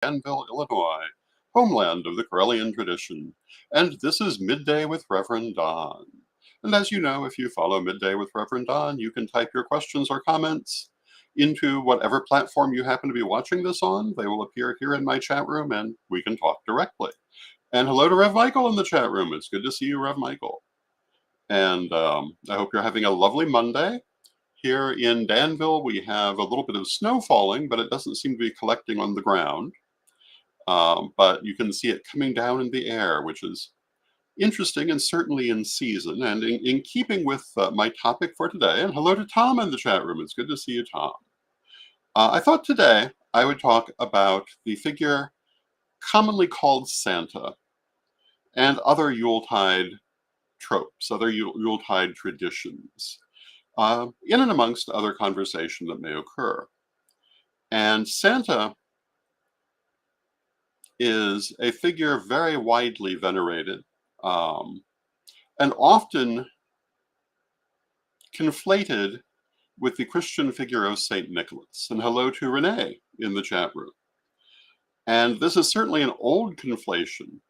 Danville, Illinois, homeland of the Corellian tradition. And this is Midday with Reverend Don. And as you know, if you follow Midday with Reverend Don, you can type your questions or comments into whatever platform you happen to be watching this on. They will appear here in my chat room and we can talk directly. And hello to Rev Michael in the chat room. It's good to see you, Rev Michael. And I hope you're having a lovely Monday. Here in Danville, we have a little bit of snow falling, but it doesn't seem to be collecting on the ground. But you can see it coming down in the air, which is interesting and certainly in season and in keeping with my topic for today. And hello to Tom in the chat room. It's good to see you, Tom. I thought today I would talk about the figure commonly called Santa and other Yuletide tropes, other Yuletide traditions, in and amongst other conversation that may occur. And Santa is a figure very widely venerated and often conflated with the Christian figure of Saint Nicholas. And hello to Renee in the chat room. And this is certainly an old conflation,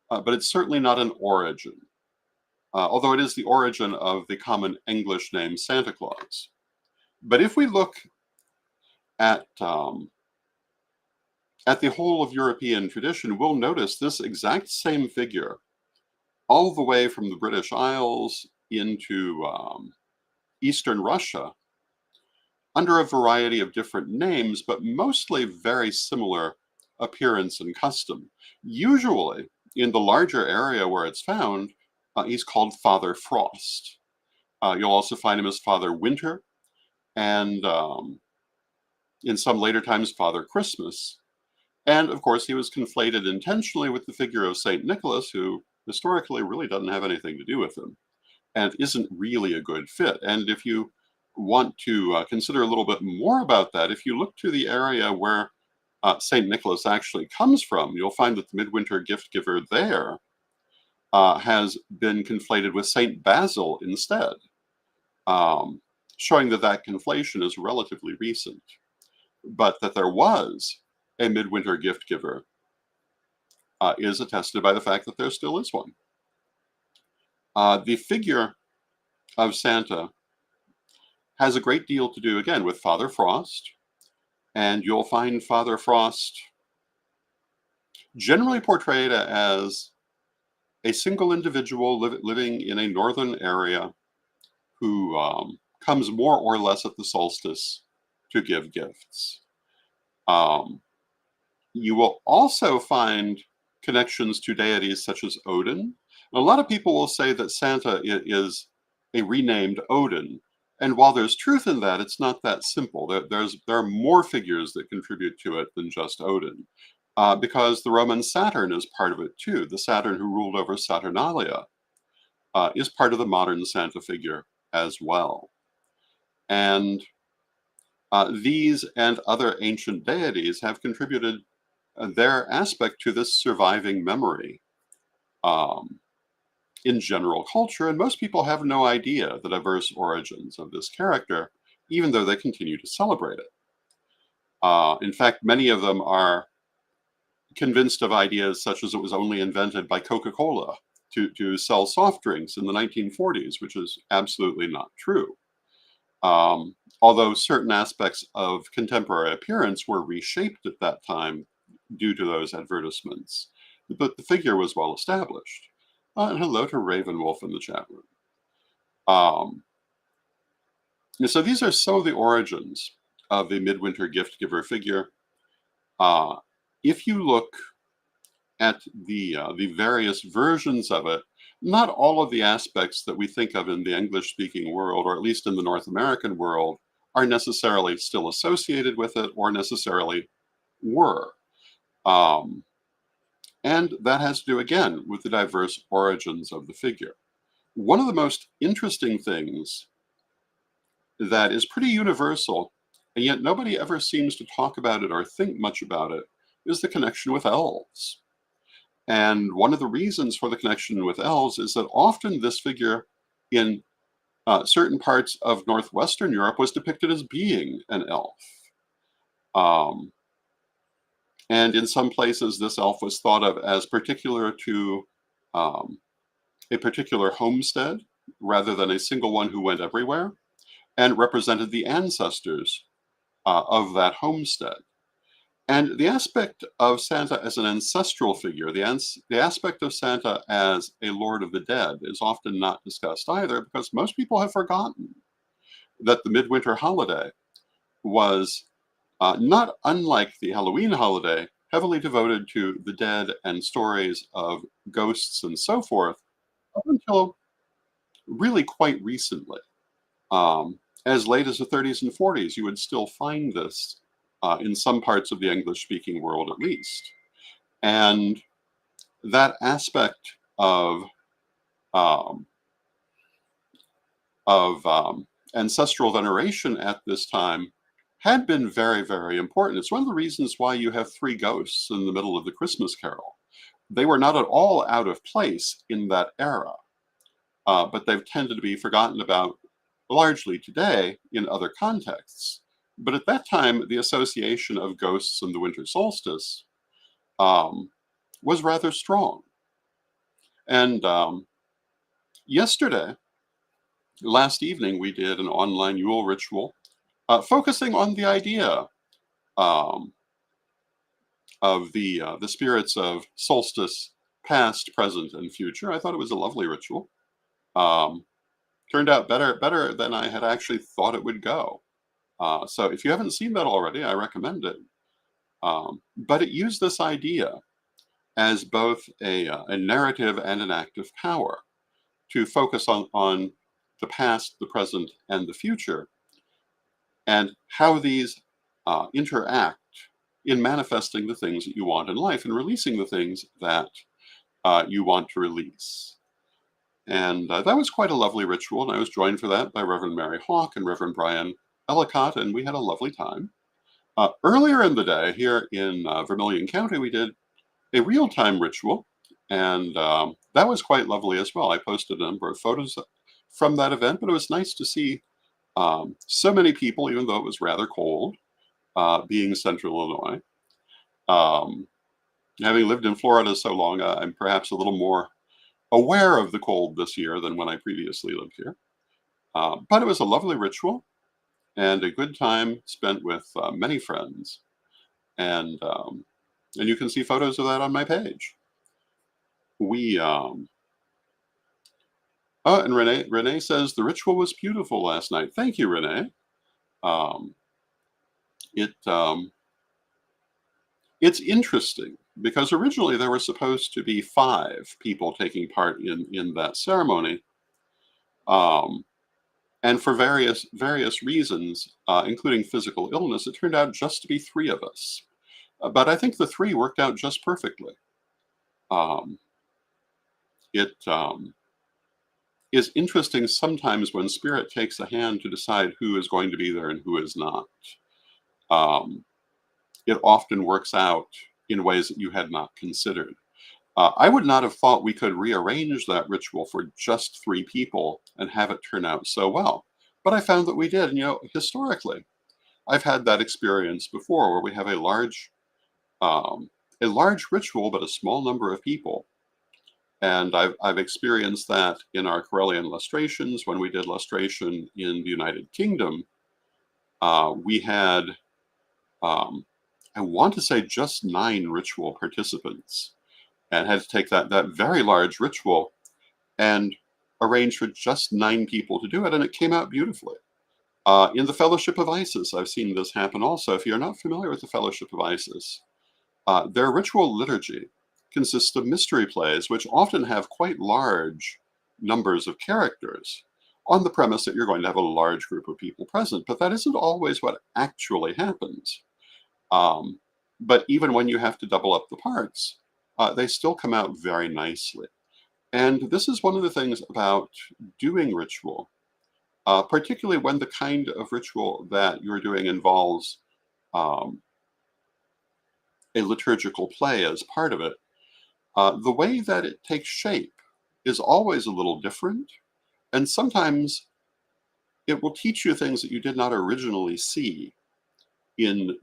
but it's certainly not an origin, although it is the origin of the common English name Santa Claus. But if we look at the whole of European tradition, we'll notice this exact same figure all the way from the British Isles into Eastern Russia under a variety of different names, but mostly very similar appearance and custom. Usually, in the larger area where it's found, he's called Father Frost. You'll also find him as Father Winter, and in some later times, Father Christmas. And of course, he was conflated intentionally with the figure of Saint Nicholas, who historically really doesn't have anything to do with him and isn't really a good fit. And if you want to consider a little bit more about that, if you look to the area where St. Nicholas actually comes from, you'll find that the midwinter gift giver there has been conflated with St. Basil instead, showing that that conflation is relatively recent, but that there was a midwinter gift giver is attested by the fact that there still is one. The figure of Santa has a great deal to do, again, with Father Frost, and you'll find Father Frost generally portrayed as a single individual living in a northern area who comes more or less at the solstice to give gifts. You will also find connections to deities such as Odin. A lot of people will say that Santa is a renamed Odin. And while there's truth in that, it's not that simple. There are more figures that contribute to it than just Odin, because the Roman Saturn is part of it too. The Saturn who ruled over Saturnalia is part of the modern Santa figure as well. And these and other ancient deities have contributed their aspect to this surviving memory in general culture, and most people have no idea the diverse origins of this character, even though they continue to celebrate it. In fact, many of them are convinced of ideas such as it was only invented by Coca-Cola to sell soft drinks in the 1940s, which is absolutely not true. Although certain aspects of contemporary appearance were reshaped at that time due to those advertisements, but the figure was well established. And hello to Ravenwolf in the chat room. So these are some of the origins of the midwinter gift giver figure. If you look at the various versions of it, not all of the aspects that we think of in the English-speaking world, or at least in the North American world, are necessarily still associated with it or necessarily were. And that has to do, again, with the diverse origins of the figure. One of the most interesting things that is pretty universal, and yet nobody ever seems to talk about it or think much about it, is the connection with elves. And one of the reasons for the connection with elves is that often this figure in certain parts of Northwestern Europe was depicted as being an elf. And in some places, this elf was thought of as particular to um, a particular homestead rather than a single one who went everywhere, and represented the ancestors of that homestead. And the aspect of Santa as an ancestral figure, the aspect of Santa as a Lord of the Dead, is often not discussed either because most people have forgotten that the midwinter holiday was not unlike the Halloween holiday, heavily devoted to the dead and stories of ghosts and so forth, up until really quite recently. As late as the 30s and 40s, you would still find this in some parts of the English speaking world, at least. And that aspect um, of ancestral veneration at this time had been very, very important. It's one of the reasons why you have three ghosts in the middle of the Christmas Carol. They were not at all out of place in that era, but they've tended to be forgotten about largely today in other contexts. But at that time, the association of ghosts and the winter solstice um, was rather strong. And yesterday, last evening, we did an online Yule ritual focusing on the idea um, of the spirits of solstice, past, present, and future. I thought it was a lovely ritual. Um, Turned out better than I had actually thought it would go. So if you haven't seen that already, I recommend it. But it used this idea as both a narrative and an active power to focus on the past, the present, and the future, and how these interact in manifesting the things that you want in life and releasing the things that you want to release. And that was quite a lovely ritual, and I was joined for that by Reverend Mary Hawk and Reverend Brian Ellicott, and we had a lovely time. Earlier in the day, here in Vermilion County, we did a real-time ritual, and that was quite lovely as well. I posted a number of photos from that event, but it was nice to see so many people, even though it was rather cold, being Central Illinois. Um, Having lived in Florida so long, I'm perhaps a little more aware of the cold this year than when I previously lived here. But it was a lovely ritual and a good time spent with many friends. And you can see photos of that on my page. We Oh, and Renee says the ritual was beautiful last night. Thank you, Renee. Um, it it's interesting because originally there were supposed to be 5 people taking part in that ceremony, um, and for various reasons, including physical illness, it turned out just to be 3 of us. But I think the 3 worked out just perfectly. Um, it is interesting sometimes when spirit takes a hand to decide who is going to be there and who is not. Um, it often works out in ways that you had not considered. I would not have thought we could rearrange that ritual for just 3 people and have it turn out so well. But I found that we did. And, historically, I've had that experience before where we have um, a large ritual, but a small number of people. And I've experienced that in our Corellian lustrations. When we did lustration in the United Kingdom, we had, um, I want to say, just 9 ritual participants, and had to take that very large ritual and arrange for just 9 people to do it, and it came out beautifully. In the Fellowship of Isis, I've seen this happen also. If you're not familiar with the Fellowship of Isis, their ritual liturgy consists of mystery plays, which often have quite large numbers of characters, on the premise that you're going to have a large group of people present. But that isn't always what actually happens. Um, but even when you have to double up the parts, they still come out very nicely. And this is one of the things about doing ritual, particularly when the kind of ritual that you're doing involves um, a liturgical play as part of it. The way that it takes shape is always a little different, and sometimes it will teach you things that you did not originally see in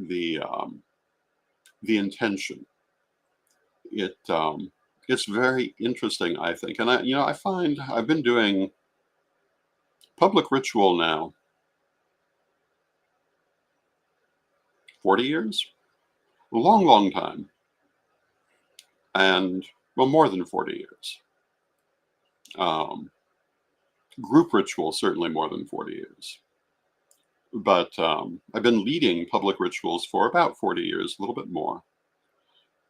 the intention. It it's very interesting, I think, and I find I've been doing public ritual now 40 years, a long, long time, and well, more than 40 years. Um, Group ritual certainly more than 40 years, but I've been leading public rituals for about 40 years, a little bit more,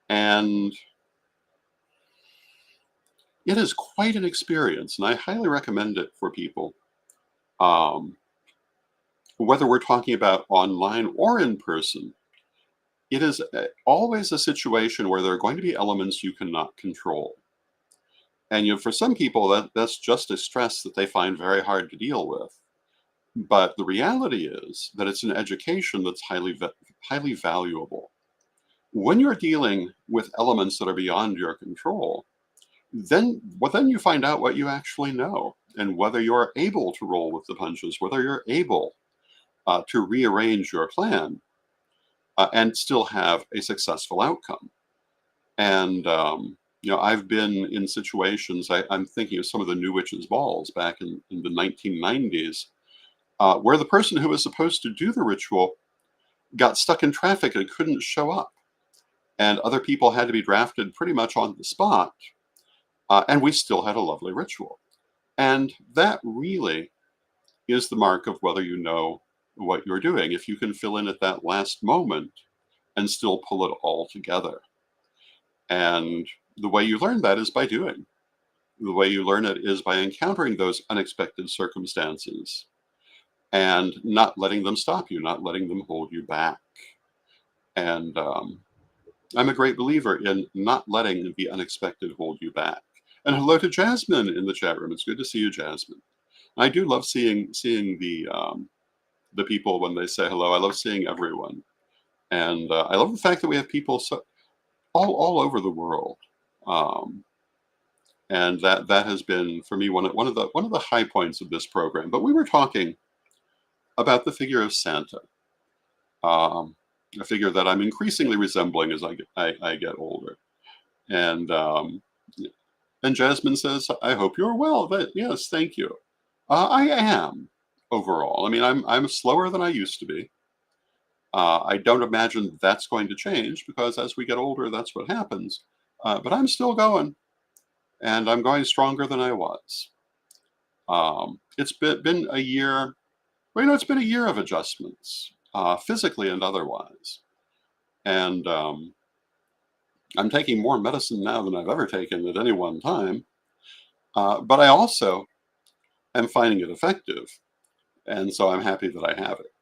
and it is quite an experience, and I highly recommend it for people. Um, Whether we're talking about online or in person, it is always a situation where there are going to be elements you cannot control. And for some people, that's just a stress that they find very hard to deal with. But the reality is that it's an education that's highly valuable. When you're dealing with elements that are beyond your control, then you find out what you actually know and whether you're able to roll with the punches, whether you're able to rearrange your plan and still have a successful outcome. And I've been in situations. I'm thinking of some of the New Witches' balls back in the 1990s, where the person who was supposed to do the ritual got stuck in traffic and couldn't show up, and other people had to be drafted pretty much on the spot, and we still had a lovely ritual. And that really is the mark of whether you know what you're doing. If you can fill in at that last moment and still pull it all together. And the way you learn that is by doing. The way you learn it is by encountering those unexpected circumstances and not letting them stop you, not letting them hold you back. And I'm a great believer in not letting the unexpected hold you back. And hello to Jasmine in the chat room. It's good to see you, Jasmine. I do love seeing the people when they say hello. I love seeing everyone, and I love the fact that we have people all over the world. Um, and that has been for me one of the high points of this program. But we were talking about the figure of Santa, um, a figure that I'm increasingly resembling as I get older. And and Jasmine says, "I hope you're well." But yes, thank you. I am overall. I mean, I'm slower than I used to be. I don't imagine that's going to change because as we get older, that's what happens. But I'm still going, and I'm going stronger than I was. It's been a year. Well, it's been a year of adjustments, physically and otherwise. And I'm taking more medicine now than I've ever taken at any one time. But I also am finding it effective. And so I'm happy that I have it.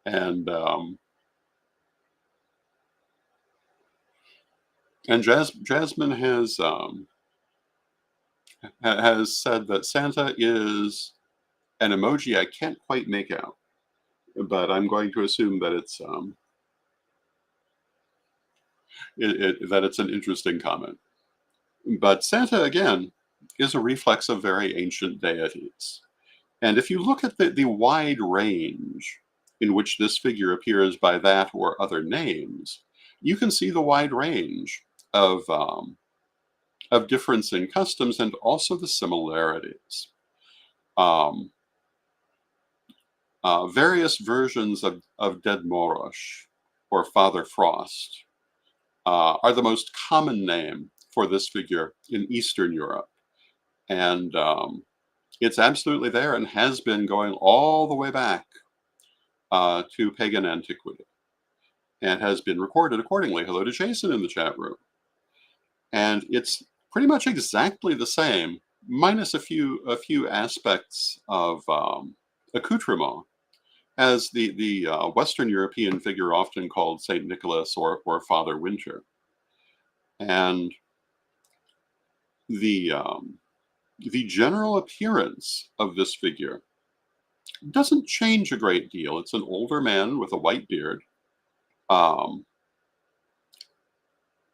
And Jasmine has said that Santa is an emoji I can't quite make out, but I'm going to assume that that it's an interesting comment. But Santa again is a reflex of very ancient deities, and if you look at the wide range in which this figure appears by that or other names, you can see the wide range of difference in customs and also the similarities. Um, Various versions of Dead Morosh or Father Frost are the most common name for this figure in Eastern Europe. And it's absolutely there and has been going all the way back to pagan antiquity and has been recorded accordingly. Hello to Jason in the chat room. And it's pretty much exactly the same, minus a few aspects of accoutrement, as the Western European figure often called Saint Nicholas or Father Winter. And the general appearance of this figure doesn't change a great deal. It's an older man with a white beard. Um,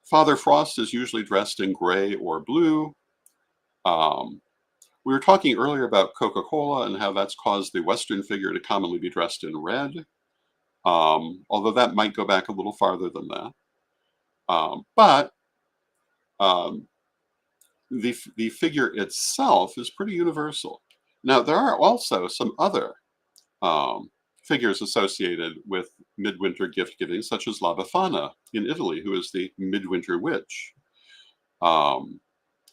Father Frost is usually dressed in gray or blue. Um, we were talking earlier about Coca-Cola and how that's caused the Western figure to commonly be dressed in red. although that might go back a little farther than that. But um, the figure itself is pretty universal. Now, there are also some other um, figures associated with midwinter gift giving, such as La Befana in Italy, who is the midwinter witch, um,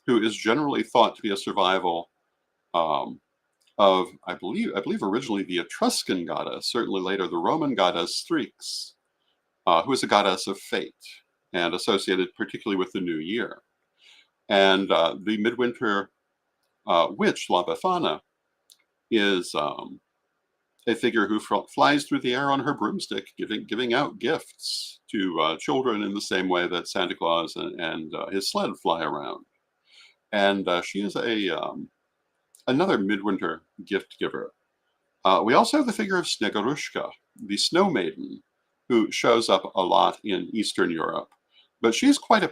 who is generally thought to be a survival um, of, I believe originally the Etruscan goddess, certainly later the Roman goddess Strix, who is a goddess of fate and associated particularly with the new year. And the midwinter witch, La Befana, is a figure who flies through the air on her broomstick, giving out gifts to children in the same way that Santa Claus and his sled fly around. And she is another midwinter gift giver. We also have the figure of Snegurushka, the snow maiden, who shows up a lot in Eastern Europe. But she's quite a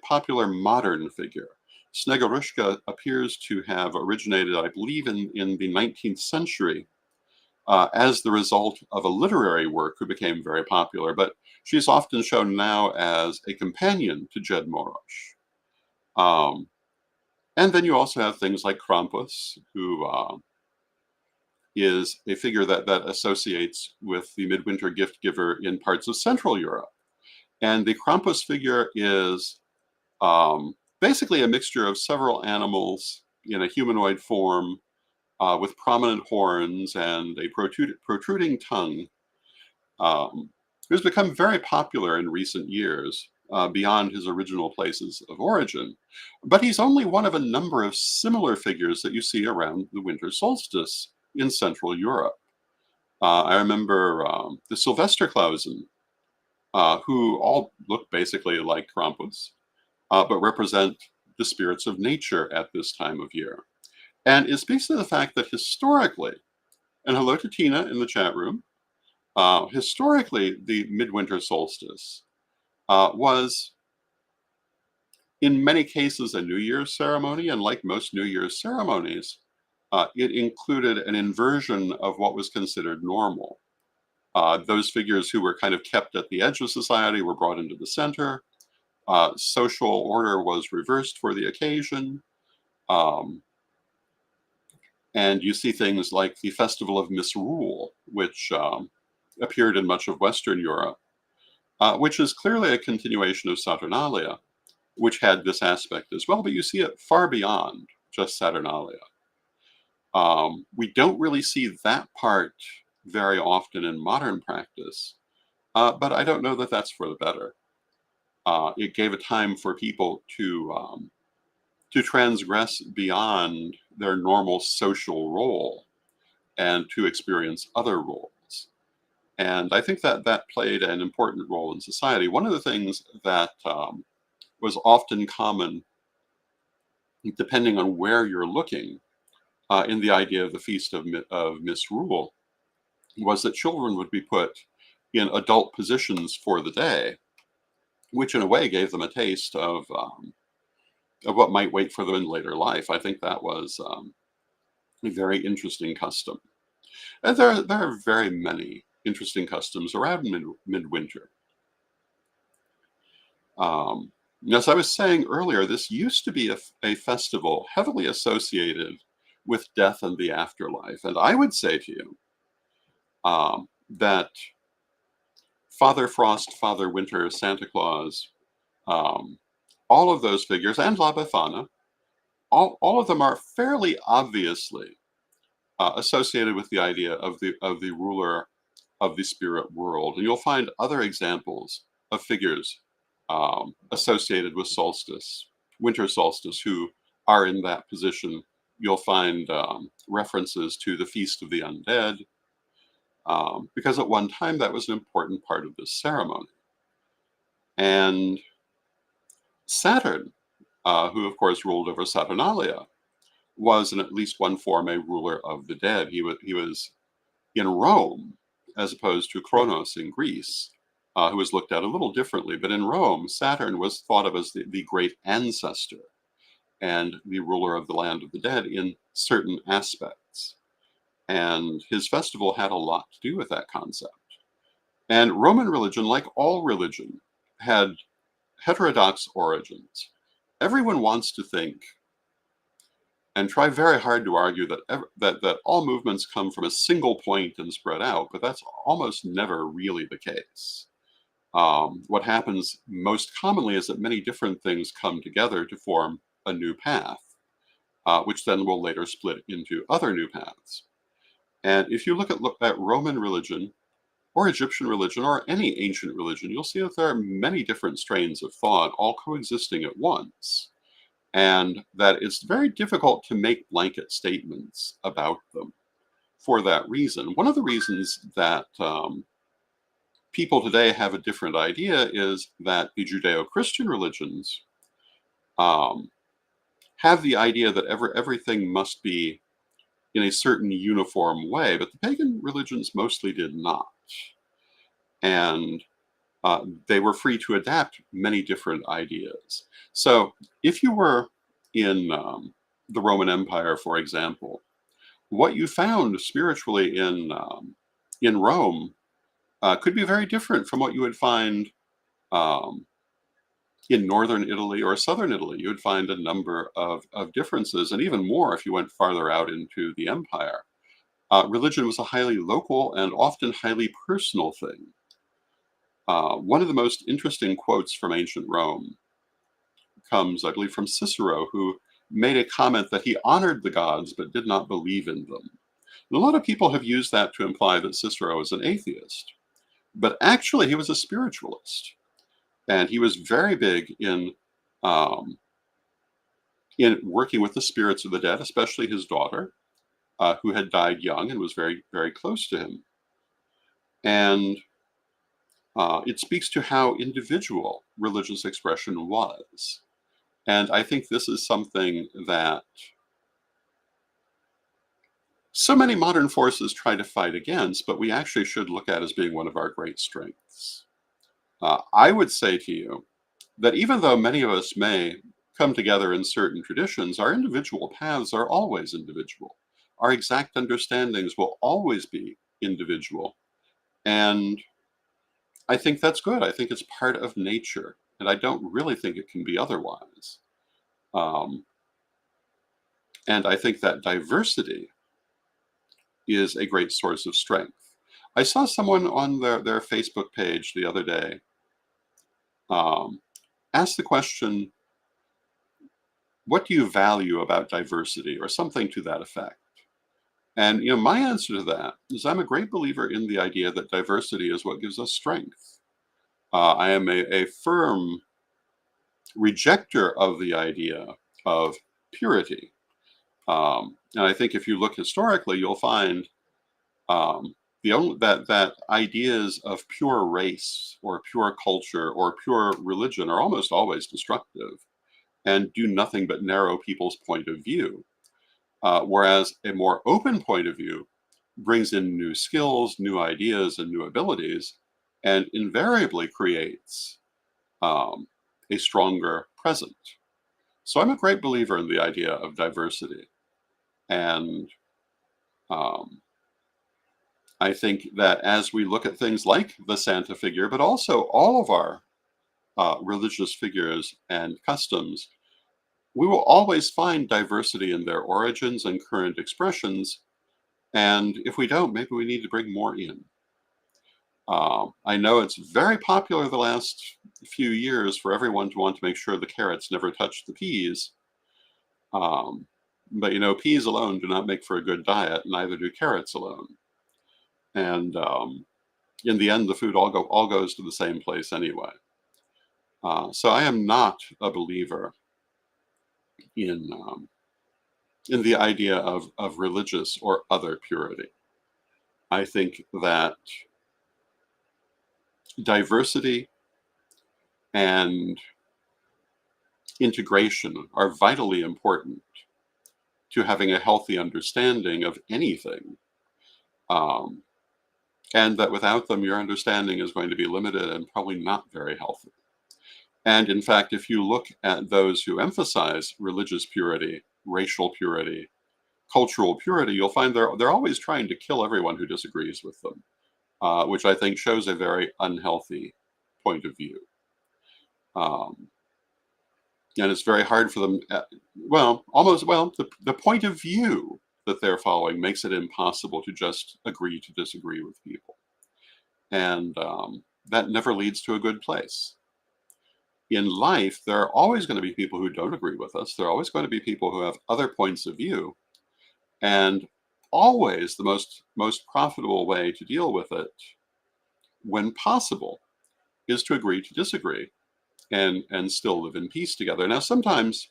popular modern figure. Snegurushka appears to have originated, I believe, in the 19th century as the result of a literary work who became very popular. But she's often shown now as a companion to Jed Morosh. Um, and then you also have things like Krampus, who is a figure that associates with the midwinter gift giver in parts of Central Europe. And the Krampus figure is basically a mixture of several animals in a humanoid form with prominent horns and a protruding tongue, who's become very popular in recent years beyond his original places of origin. But he's only one of a number of similar figures that you see around the winter solstice in Central Europe. I remember the Silvesterklausen, who all look basically like Krampus, but represent the spirits of nature at this time of year. And it speaks to the fact that historically, and hello to Tina in the chat room, historically, the midwinter solstice was in many cases a New Year's ceremony, and like most New Year's ceremonies, it included an inversion of what was considered normal. Those figures who were kind of kept at the edge of society were brought into the center. Social order was reversed for the occasion. Um, and you see things like the Festival of Misrule, which appeared in much of Western Europe, which is clearly a continuation of Saturnalia, which had this aspect as well, but you see it far beyond just Saturnalia. We don't really see that part very often in modern practice, but I don't know that that's for the better. It gave a time for people to transgress beyond their normal social role and to experience other roles. And I think that that played an important role in society. One of the things that was often common, depending on where you're looking, in the idea of the Feast of Misrule, was that children would be put in adult positions for the day, which in a way gave them a taste of what might wait for them in later life. I think that was a very interesting custom. And there are very many interesting customs around midwinter. As I was saying earlier, this used to be a festival heavily associated with death and the afterlife. And I would say to you that Father Frost, Father Winter, Santa Claus, um, all of those figures, and La Befana, all of them are fairly obviously associated with the idea of the ruler of the spirit world. And you'll find other examples of figures associated with solstice, winter solstice, who are in that position. You'll find references to the Feast of the Undead, because at one time that was an important part of this ceremony. And Saturn, who of course ruled over Saturnalia, was in at least one form a ruler of the dead. He was in Rome, as opposed to Kronos in Greece, who was looked at a little differently. But in Rome, Saturn was thought of as the great ancestor and the ruler of the land of the dead in certain aspects. and his festival had a lot to do with that concept. And Roman religion, like all religion, had heterodox origins. Everyone wants to think and try very hard to argue that that all movements come from a single point and spread out, but that's almost never really the case. What happens most commonly is that many different things come together to form a new path, which then will later split into other new paths. And if you look at Roman religion or Egyptian religion or any ancient religion, you'll see that there are many different strains of thought all coexisting at once, and that it's very difficult to make blanket statements about them for that reason. One of the reasons that people today have a different idea is that the Judeo-Christian religions um, have the idea that everything must be in a certain uniform way, but the pagan religions mostly did not. And they were free to adapt many different ideas. So if you were in the Roman Empire, for example, what you found spiritually in Rome could be very different from what you would find um, in northern Italy or southern Italy. You would find a number of differences, and even more if you went farther out into the empire. Religion was a highly local and often highly personal thing. One of the most interesting quotes from ancient Rome comes, I believe, from Cicero, who made a comment that he honored the gods but did not believe in them. And a lot of people have used that to imply that Cicero is an atheist, but actually he was a spiritualist, and he was very big um, in working with the spirits of the dead, especially his daughter, who had died young and was very, very close to him. And it speaks to how individual religious expression was. And I think this is something that so many modern forces try to fight against, but we actually should look at as being one of our great strengths. I would say to you that even though many of us may come together in certain traditions, our individual paths are always individual. Our exact understandings will always be individual. And I think that's good. I think it's part of nature. And I don't really think it can be otherwise. Um, and I think that diversity is a great source of strength. I saw someone on their Facebook page the other day um, ask the question, what do you value about diversity, or something to that effect? And my answer to that is I'm a great believer in the idea that diversity is what gives us strength. I am a firm rejecter of the idea of purity. And I think if you look historically, you'll find um, that ideas of pure race or pure culture or pure religion are almost always destructive and do nothing but narrow people's point of view. Whereas a more open point of view brings in new skills, new ideas, and new abilities, and invariably creates um, a stronger present. So I'm a great believer in the idea of diversity. And um, I think that as we look at things like the Santa figure, but also all of our religious figures and customs, we will always find diversity in their origins and current expressions. And if we don't, maybe we need to bring more in. I know it's very popular the last few years for everyone to want to make sure the carrots never touch the peas. Um, but peas alone do not make for a good diet, neither do carrots alone. And in the end, the food all goes to the same place anyway. So I am not a believer in in the idea of religious or other purity. I think that diversity and integration are vitally important to having a healthy understanding of anything. Um, and that without them, your understanding is going to be limited and probably not very healthy. And in fact, if you look at those who emphasize religious purity, racial purity, cultural purity, you'll find they're always trying to kill everyone who disagrees with them, which I think shows a very unhealthy point of view. Um, and it's very hard for them. The point of view that they're following makes it impossible to just agree to disagree with people, and that never leads to a good place. In life, there are always going to be people who don't agree with us. There are always going to be people who have other points of view, and always the most profitable way to deal with it, when possible, is to agree to disagree and still live in peace together. Now, sometimes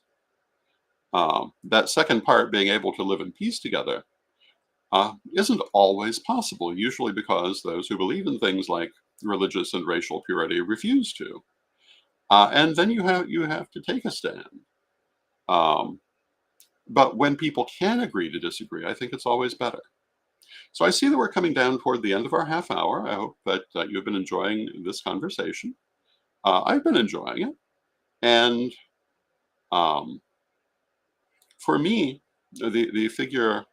that second part, being able to live in peace together, isn't always possible, usually because those who believe in things like religious and racial purity refuse to. And then you have to take a stand. Um, but when people can agree to disagree, I think it's always better. So I see that we're coming down toward the end of our half hour. I hope that you've been enjoying this conversation. I've been enjoying it. And um, for me, the figure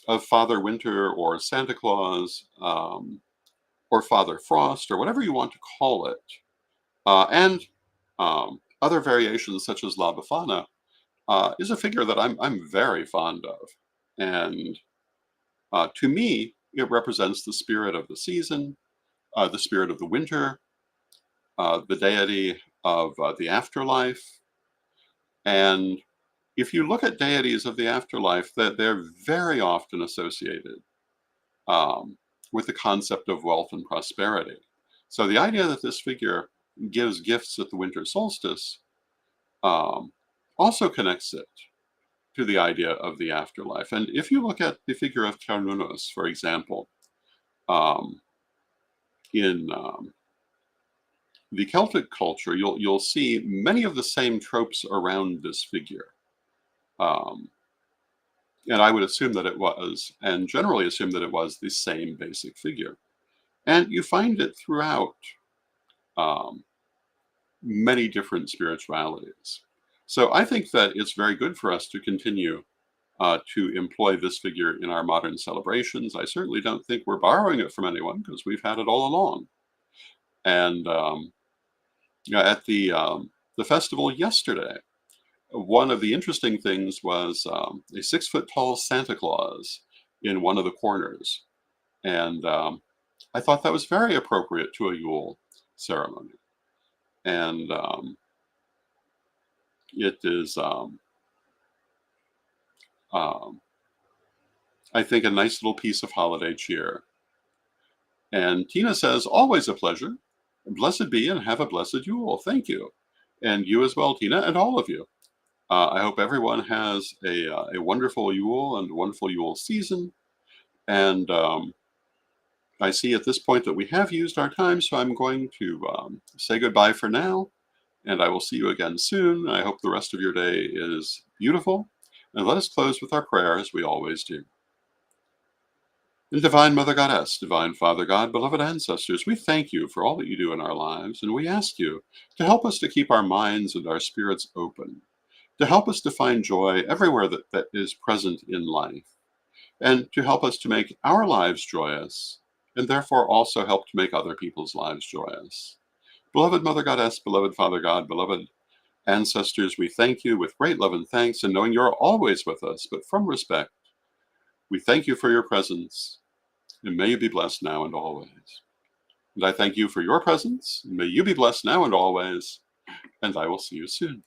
of Father Winter or Santa Claus, or Father Frost, or whatever you want to call it, and other variations such as La Befana, is a figure that I'm very fond of. And to me, it represents the spirit of the season, the spirit of the winter, the deity of the afterlife. And if you look at deities of the afterlife, that they're very often associated um, with the concept of wealth and prosperity. So the idea that this figure gives gifts at the winter solstice um, also connects it to the idea of the afterlife. And if you look at the figure of Cernunnos, for example, um, in the Celtic culture, you'll see many of the same tropes around this figure. Um, and I would assume that it was, and generally assume that it was, the same basic figure. And you find it throughout um, many different spiritualities. So I think that it's very good for us to continue to employ this figure in our modern celebrations. I certainly don't think we're borrowing it from anyone, because we've had it all along. And at the festival yesterday, one of the interesting things was a 6 foot tall Santa Claus in one of the corners. And I thought that was very appropriate to a Yule ceremony. And it is, um, I think, a nice little piece of holiday cheer. And Tina says, always a pleasure. Blessed be and have a blessed Yule. Thank you. And you as well, Tina, and all of you. I hope everyone has a wonderful Yule and a wonderful Yule season. And I see at this point that we have used our time, so I'm going to say goodbye for now. And I will see you again soon. I hope the rest of your day is beautiful. And let us close with our prayer, as we always do. And Divine Mother Goddess, Divine Father God, beloved ancestors, we thank you for all that you do in our lives, and we ask you to help us to keep our minds and our spirits open, to help us to find joy everywhere that is present in life, and to help us to make our lives joyous, and therefore also help to make other people's lives joyous. Beloved Mother Goddess, beloved Father God, beloved ancestors, we thank you with great love and thanks, and knowing you're always with us, but from respect, we thank you for your presence, and may you be blessed now and always. And I thank you for your presence, and may you be blessed now and always, and I will see you soon.